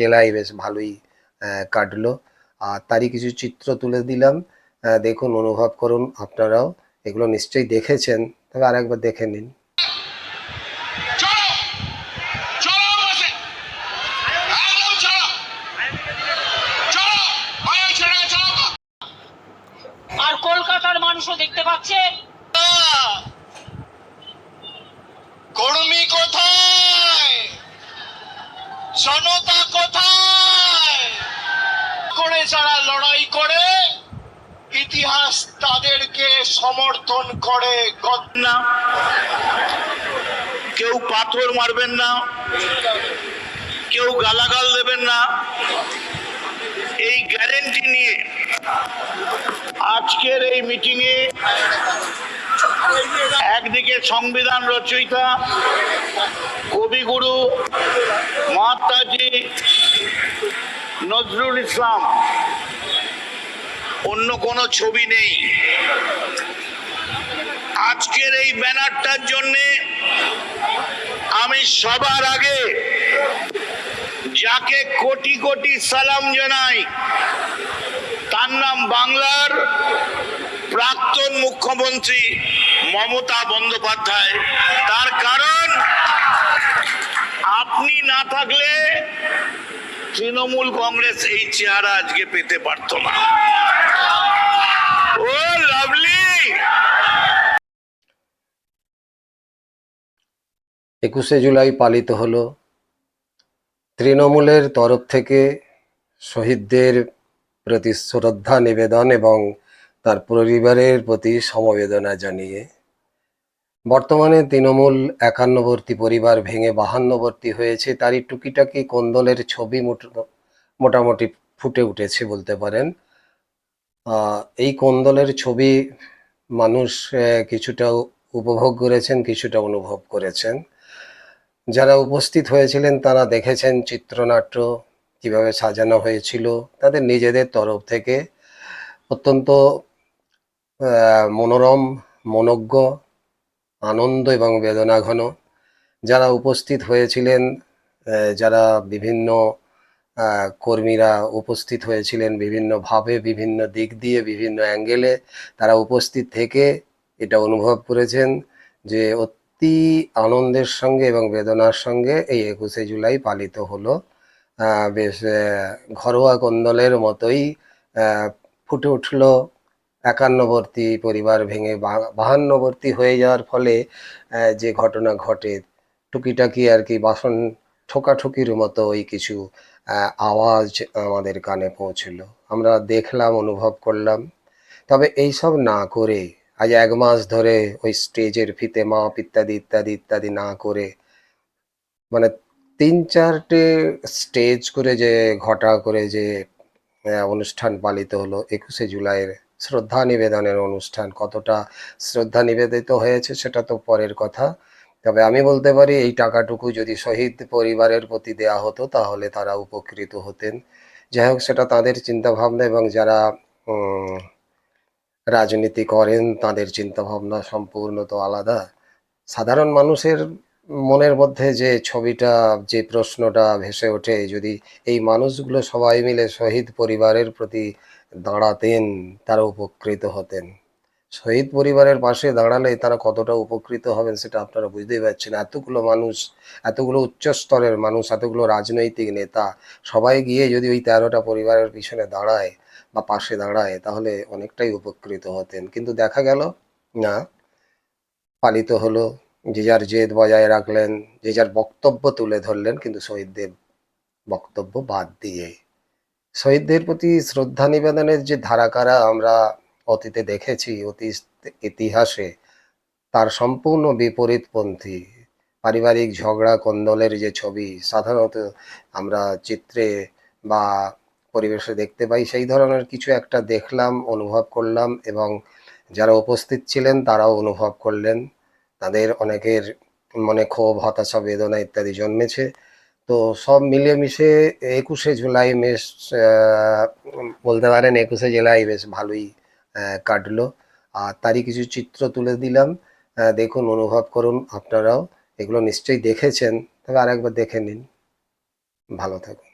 জেলায় বেশ ভালোই কাটলো। আর তারই কিছু চিত্র তুলে দিলাম, দেখুন, অনুভব করুন আপনারাও। এগুলো নিশ্চয়ই দেখেছেন, তবে আরেকবার দেখে নিন। আর কলকাতার মানুষও দেখতে পাচ্ছে কর্মী কোথায়, জনতা কোথায়, করে যারা লড়াই করে ইতিহাস তাদেরকে সমর্থন করে। না, কেউ পাথর মারবেন না, কেউ গালাগাল দেবেন না, এই গ্যারেন্টি নিয়ে আজকের এই মিটিং এ একদিকে সংবিধান রচয়িতা কবিগুরু মহাত্মাজি নজরুল ইসলাম, অন্য কোনো ছবি নেই। আজকের এই ব্যানারটার জন্য আমি সবার আগে যাকে কোটি কোটি সালাম জানাই, তার নাম বাংলার প্রাক্তন মুখ্যমন্ত্রী মমতা বন্দ্যোপাধ্যায়। তার কারণ, আপনি না থাকলে তৃণমূল কংগ্রেস এই চেহারা আজকে পেতে পারত না। ও লাভলি। 21শে জুলাই পালিত হলো। তৃণমূলের তরফ থেকে শহীদদের প্রতি শ্রদ্ধা নিবেদন এবং তার পরিবারের প্রতি সমবেদনা জানিয়ে বর্তমানে তৃণমূল 51বর্তী পরিবার ভেঙে 52বর্তী হয়েছে। তারই টুকিটাকি কোন্দলের ছবি মোটামুটি ফুটে উঠেছে বলতে পারেন। এই কোন্দলের ছবি মানুষ কিছুটা উপভোগ করেছেন, কিছুটা অনুভব করেছেন। যারা উপস্থিত হয়েছিলেন তারা দেখেছেন চিত্রনাট্য কিভাবে সাজানো হয়েছিল তাদের নিজেদের তরফ থেকে। অত্যন্ত মনোরম, মনোজ্ঞ, আনন্দ এবং বেদনাঘন। যারা উপস্থিত হয়েছিলেন, যারা বিভিন্ন কর্মীরা উপস্থিত হয়েছিলেন বিভিন্নভাবে, বিভিন্ন দিক দিয়ে, বিভিন্ন অ্যাঙ্গেলে তারা উপস্থিত থেকে এটা অনুভব করেছেন যে অতি আনন্দের সঙ্গে এবং বেদনার সঙ্গে এই 21শে জুলাই পালিত হলো। বেশ ঘরোয়া কোন্দলের মতোই ফুটে উঠল 51বর্তী পরিবার ভেঙে 52বর্তী হয়ে যাওয়ার ফলে যে ঘটনা ঘটে, টুকিটাকি আর কি বাসন ঠোকাঠুকির মতো ওই কিছু আওয়াজ আমাদের কানে পৌঁছল, আমরা দেখলাম, অনুভব করলাম। তবে এইসব না করে আজ 1 মাস ধরে ওই স্টেজের ফিতে মাপ ইত্যাদি ইত্যাদি ইত্যাদি না করে, মানে 3-4টে স্টেজ করে যে ঘটা করে যে অনুষ্ঠান পালিত হলো 21শে জুলাইয়ের শ্রদ্ধা নিবেদনের অনুষ্ঠান, কতটা শ্রদ্ধা নিবেদিত হয়েছে সেটা তো পরের কথা। তবে আমি বলতে পারি এই টাকাটুকু যদি শহীদ পরিবারের প্রতি দেয়া হতো তাহলে তারা উপকৃত হতেন। যাই হোক, সেটা তাদের চিন্তাভাবনা এবং যারা রাজনীতি করেন তাদের চিন্তাভাবনা সম্পূর্ণ তো আলাদা। সাধারণ মানুষের মনের মধ্যে যে ছবিটা, যে প্রশ্নটা ভেসে ওঠে, যদি এই মানুষগুলো সবাই মিলে শহীদ পরিবারের প্রতি দাঁড়াতেন তারা উপকৃত হতেন। শহীদ পরিবারের পাশে দাঁড়ালে তারা কতটা উপকৃত হবেন সেটা আপনারা বুঝতেই পারছেন। এতগুলো মানুষ, এতগুলো উচ্চ স্তরের মানুষ, এতগুলো রাজনৈতিক নেতা সবাই গিয়ে যদি ওই 13টা পরিবারের পিছনে দাঁড়ায় বা পাশে দাঁড়ায় তাহলে অনেকটাই উপকৃত হতেন। কিন্তু দেখা গেল না, পালিত হলো, যে যার জেদ বজায় রাখলেন, যে যার বক্তব্য তুলে ধরলেন, কিন্তু শহীদদের বক্তব্য বাদ দিয়ে। শহীদদের প্রতি শ্রদ্ধা নিবেদনের যে ধারাকারা আমরা অতীতে দেখেছি, ইতিহাসে, তার সম্পূর্ণ বিপরীতপন্থী। পারিবারিক ঝগড়া কোন্দলের যে ছবি সাধারণত আমরা চিত্রে বা পরিবেশে দেখতে পাই, সেই ধরনের কিছু একটা দেখলাম, অনুভব করলাম এবং যারা উপস্থিত ছিলেন তারাও অনুভব করলেন। তাদের অনেকের মনে ক্ষোভ, হতাশা, বেদনা ইত্যাদি জন্মেছে। তো সব মিলিয়ে মিশে 21শে জুলাই বেশ বলতে পারেন 21শে জুলাই বেশ ভালোই কাটলো। আর তারই কিছু চিত্র তুলে দিলাম, দেখুন, অনুভব করুন আপনারাও। এগুলো নিশ্চয়ই দেখেছেন, তবে আরেকবার দেখে নিন। ভালো থাকুন।